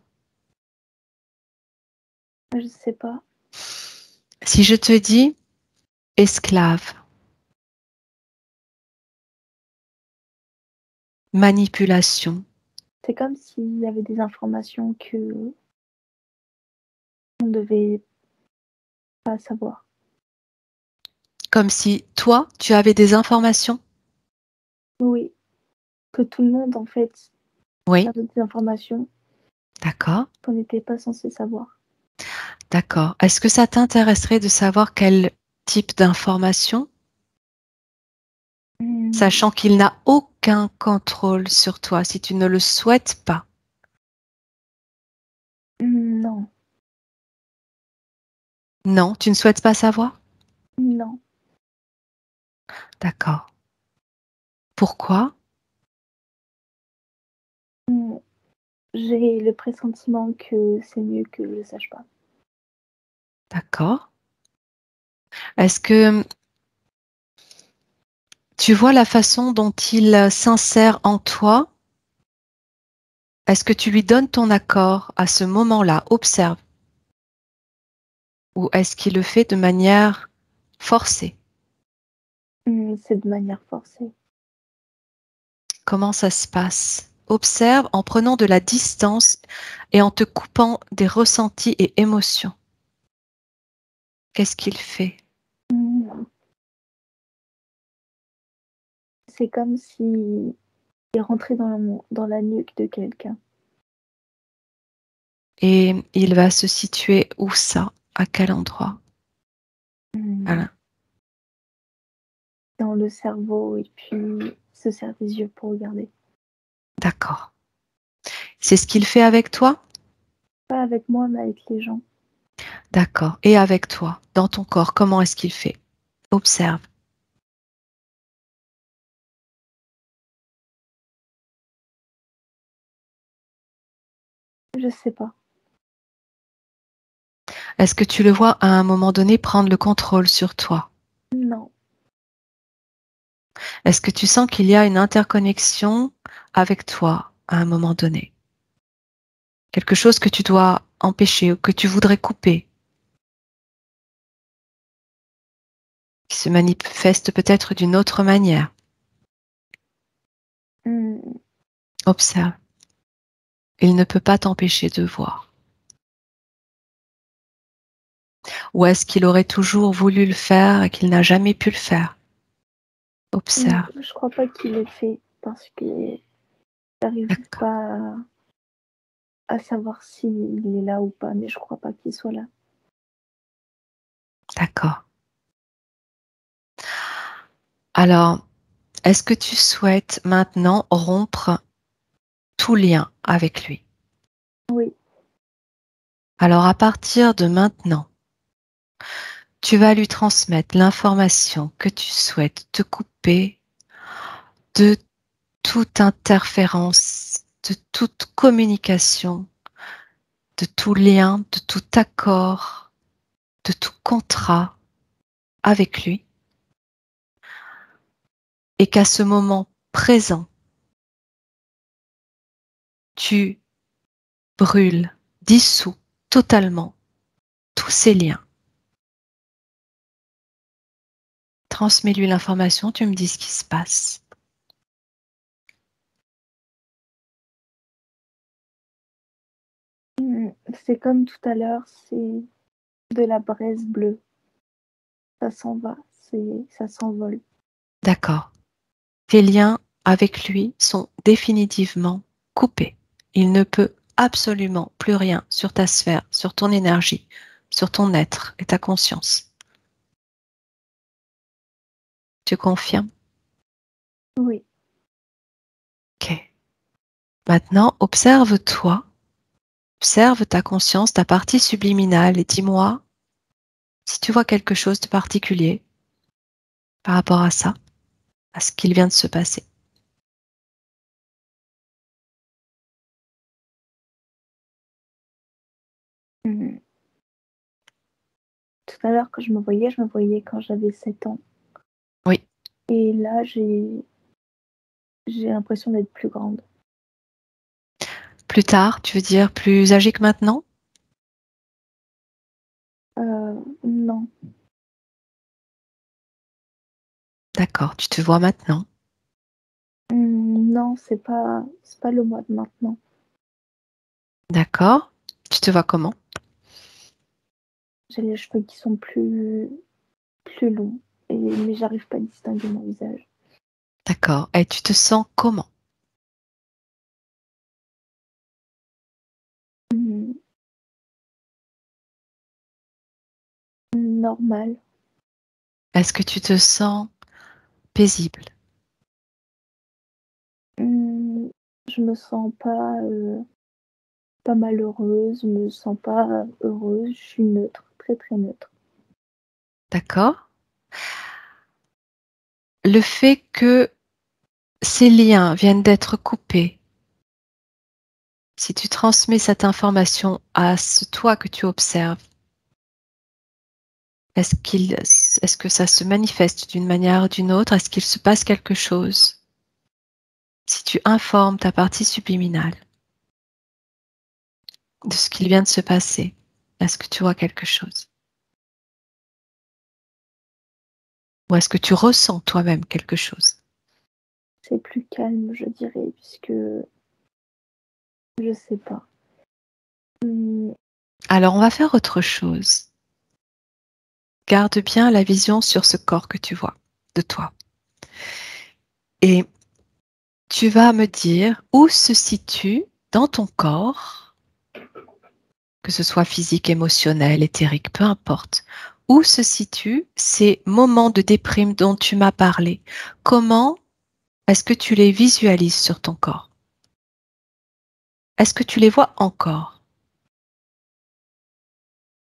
Je sais pas. Si je te dis esclave, manipulation, C'est comme s'il y avait des informations que on devait pas savoir. comme si toi, tu avais des informations? Oui, que tout le monde, en fait, Oui, savait des informations d'accord, qu'on n'était pas censé savoir. d'accord. Est-ce que ça t'intéresserait de savoir quel type d'information, Mm, sachant qu'il n'a aucun contrôle sur toi si tu ne le souhaites pas? Non, Non, tu ne souhaites pas savoir? non. D'accord. Pourquoi? Mm, J'ai le pressentiment que c'est mieux que je ne sache pas. D'accord. Est-ce que tu vois la façon dont il s'insère en toi? Est-ce que tu lui donnes ton accord à ce moment-là? Observe. Ou est-ce qu'il le fait de manière forcée? C'est de manière forcée. Comment ça se passe? Observe en prenant de la distance et en te coupant des ressentis et émotions. Qu'est-ce qu'il fait? Mm, C'est comme s'il est rentré dans la nuque de quelqu'un. Et il va se situer où ça? À quel endroit? Mm, Voilà. dans le cerveau et puis se serre des yeux pour regarder. D'accord. C'est ce qu'il fait avec toi? Pas avec moi, mais avec les gens. D'accord. Et avec toi, dans ton corps, comment est-ce qu'il fait? Observe. Je sais pas. Est-ce que tu le vois à un moment donné prendre le contrôle sur toi? Non. Est-ce que tu sens qu'il y a une interconnexion avec toi à un moment donné? Quelque chose que tu dois empêcher ou que tu voudrais couper, qui se manifeste peut-être d'une autre manière. Hmm. Observe. Il ne peut pas t'empêcher de voir. Ou est-ce qu'il aurait toujours voulu le faire et qu'il n'a jamais pu le faire? Observe. Je crois pas qu'il l'ait fait parce qu'il n'arrive D'accord. pas à savoir s'il est là ou pas, mais je crois pas qu'il soit là. D'accord. Alors, est-ce que tu souhaites maintenant rompre tout lien avec lui? Oui. Alors, à partir de maintenant, tu vas lui transmettre l'information que tu souhaites te couper de toute interférence, de toute communication, de tout lien, de tout accord, de tout contrat avec lui, et qu'à ce moment présent, tu brûles, dissous totalement tous ces liens. Transmets-lui l'information, tu me dis ce qui se passe. C'est comme tout à l'heure, c'est de la braise bleue. Ça s'en va, ça s'envole. D'accord. Tes liens avec lui sont définitivement coupés. Il ne peut absolument plus rien sur ta sphère, sur ton énergie, sur ton être et ta conscience. Tu confirmes? Oui. Ok. Maintenant, observe-toi, observe ta conscience, ta partie subliminale et dis-moi si tu vois quelque chose de particulier par rapport à ça, à ce qu'il vient de se passer. Mmh. Tout à l'heure, quand je me voyais quand j'avais 7 ans. Oui. Et là, j'ai l'impression d'être plus grande. Plus tard, tu veux dire plus âgé que maintenant? Non. D'accord, tu te vois maintenant. Non, c'est pas le mois de maintenant. D'accord. Tu te vois comment? J'ai les cheveux qui sont plus longs, mais j'arrive pas à distinguer mon visage. D'accord. Et tu te sens comment? Mmh, normal. Est-ce que tu te sens paisible? Mmh, je me sens pas malheureuse, je me sens pas heureuse, je suis neutre, très, très neutre. D'accord. Le fait que ces liens viennent d'être coupés, si tu transmets cette information à ce toi que tu observes, est-ce que ça se manifeste d'une manière ou d'une autre? Est-ce qu'il se passe quelque chose? Si tu informes ta partie subliminale de ce qu'il vient de se passer, est-ce que tu vois quelque chose? Ou est-ce que tu ressens toi-même quelque chose? C'est plus calme, je dirais, puisque je sais pas. Mmh, Alors, on va faire autre chose. Garde bien la vision sur ce corps que tu vois de toi. Et tu vas me dire où se situe dans ton corps, que ce soit physique, émotionnel, éthérique, peu importe, où se situent ces moments de déprime dont tu m'as parlé? Comment est-ce que tu les visualises sur ton corps? Est-ce que tu les vois encore?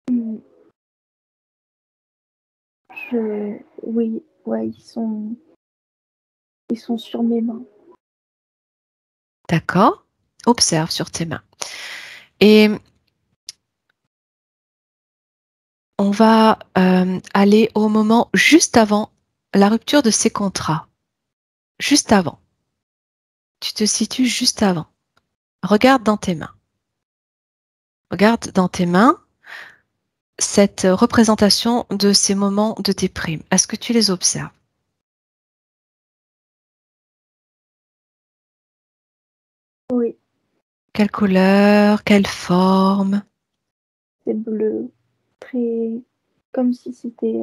Hmm, Oui, ouais, ils sont sur mes mains. D'accord? Observe sur tes mains. Et on va aller au moment juste avant la rupture de ces contrats. Juste avant. Tu te situes juste avant. Regarde dans tes mains. Regarde dans tes mains cette représentation de ces moments de déprime. Est-ce que tu les observes? Oui, Quelle couleur? Quelle forme? c'est bleu, très comme si c'était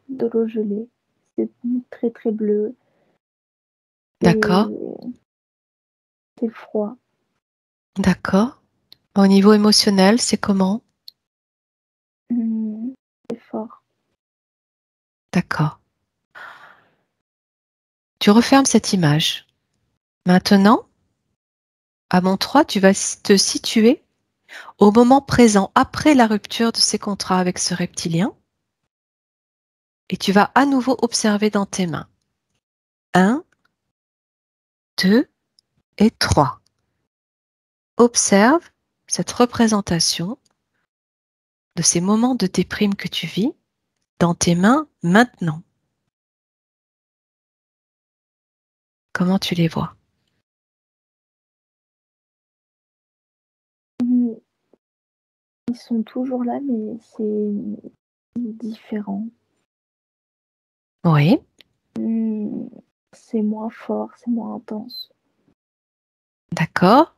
de l'eau gelée. C'est très très bleu D'accord? et c'est froid. D'accord. Au niveau émotionnel, c'est comment? Hmm, c'est fort. D'accord. Tu refermes cette image. Maintenant, à mon 3, tu vas te situer au moment présent, après la rupture de ces contrats avec ce reptilien, et tu vas à nouveau observer dans tes mains. 1, 2 et 3. Observe cette représentation de ces moments de déprime que tu vis dans tes mains maintenant. Comment tu les vois? Hmm, ils sont toujours là, mais c'est différent. Oui, Hmm, c'est moins fort, c'est moins intense. d'accord.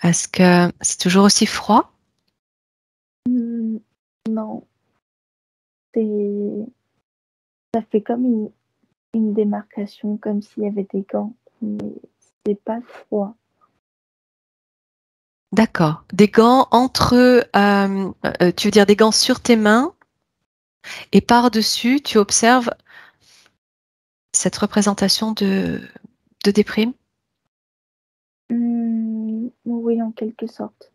Est-ce que c'est toujours aussi froid? Hmm, non, c'est ça fait comme une démarcation, comme s'il y avait des gants, mais c'est pas froid. D'accord. Des gants tu veux dire des gants sur tes mains et par-dessus, tu observes cette représentation de déprime? Oui, en quelque sorte.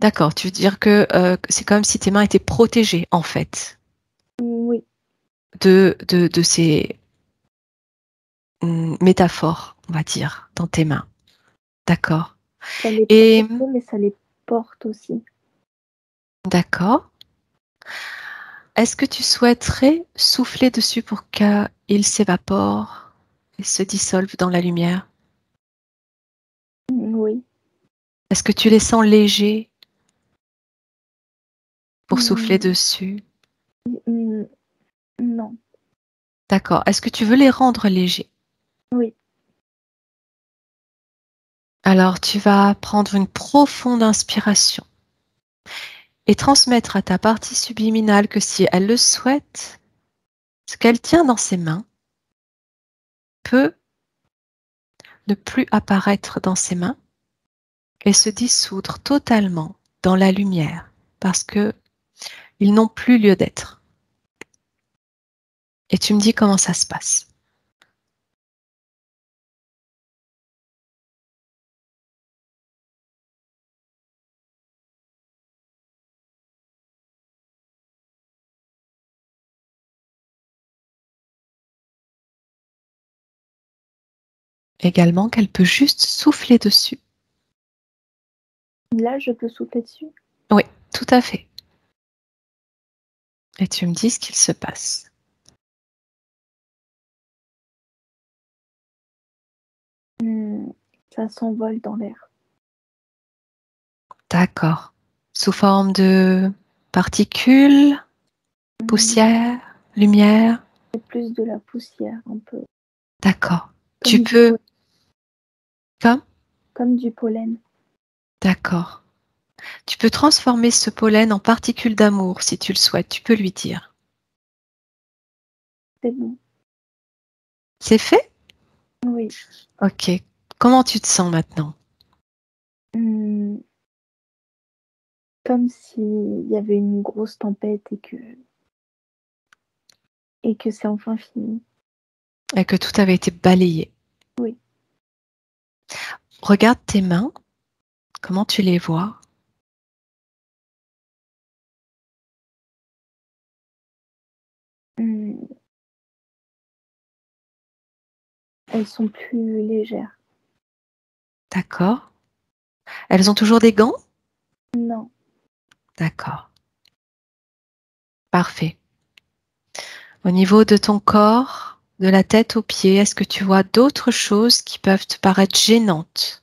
D'accord. Tu veux dire que c'est comme si tes mains étaient protégées, en fait, Oui, de ces métaphores, on va dire, dans tes mains. D'accord. ça les Et protège, mais ça les porte aussi. d'accord. Est-ce que tu souhaiterais souffler dessus pour qu'il s'évapore et se dissolve dans la lumière? Oui. Est-ce que tu les sens légers pour souffler Mmh, dessus? mmh, non. D'accord. Est-ce que tu veux les rendre légers? Oui. Alors, tu vas prendre une profonde inspiration et transmettre à ta partie subliminale que si elle le souhaite, ce qu'elle tient dans ses mains peut ne plus apparaître dans ses mains et se dissoudre totalement dans la lumière parce que ils n'ont plus lieu d'être. Et tu me dis comment ça se passe. Également qu'elle peut juste souffler dessus. Là, je peux souffler dessus? Oui, tout à fait. Et tu me dis ce qu'il se passe. Mmh, ça s'envole dans l'air. D'accord. Sous forme de particules, Mmh, poussière, lumière. c'est plus de la poussière, un peu. D'accord. Tu Comme du peux, pollen. comme? Comme du pollen. D'accord. Tu peux transformer ce pollen en particules d'amour si tu le souhaites. Tu peux lui dire. C'est bon. C'est fait? Oui. Ok. Comment tu te sens maintenant? Mmh, comme s'il y avait une grosse tempête et que et que c'est enfin fini. Et que tout avait été balayé. Oui. Regarde tes mains. Comment tu les vois? Hmm. Elles sont plus légères. D'accord. Elles ont toujours des gants? Non, D'accord. Parfait. Au niveau de ton corps, de la tête aux pieds, est-ce que tu vois d'autres choses qui peuvent te paraître gênantes?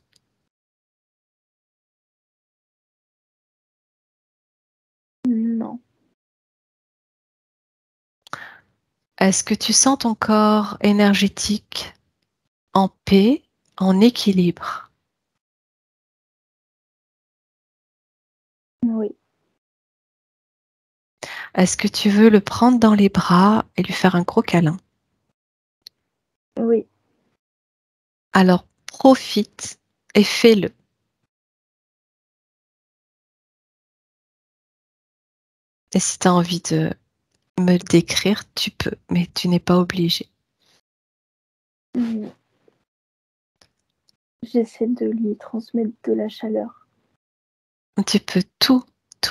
non, Est-ce que tu sens ton corps énergétique en paix, en équilibre? oui, Est-ce que tu veux le prendre dans les bras et lui faire un gros câlin? oui, Alors profite et fais-le. Et si tu as envie de me le décrire, tu peux, mais tu n'es pas obligé. hmm. J'essaie de lui transmettre de la chaleur. Tu peux tout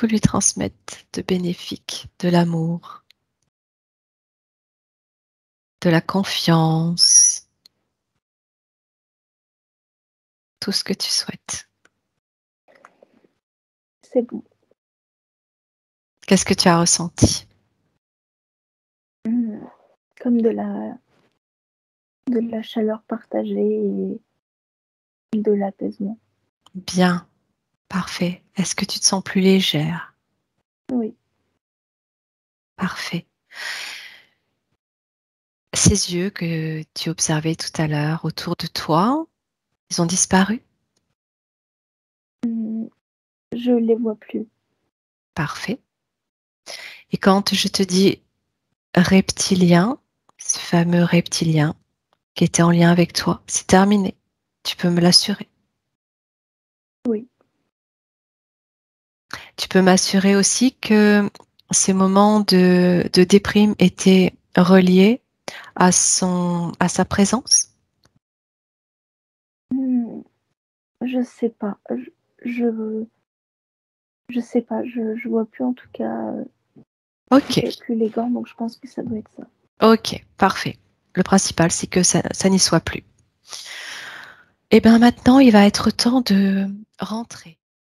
lui transmettre de bénéfique, de l'amour, de la confiance, tout ce que tu souhaites. C'est bon. Qu'est-ce que tu as ressenti? Hmm. Comme de la chaleur partagée et de l'apaisement. Bien, parfait. Est-ce que tu te sens plus légère? Oui, Parfait. Ces yeux que tu observais tout à l'heure autour de toi, ils ont disparu? hmm. Je les vois plus. Parfait. Et quand je te dis reptilien, ce fameux reptilien qui était en lien avec toi, c'est terminé. Tu peux me l'assurer. Oui, Tu peux m'assurer aussi que ces moments de déprime étaient reliés à sa présence? hmm. Je sais pas. Je, je sais pas. Je vois plus en tout cas. Ok, J'ai plus les gants, donc je pense que ça doit être ça. ok, parfait. Le principal, c'est que ça n'y soit plus. Et bien maintenant, il va être temps de rentrer.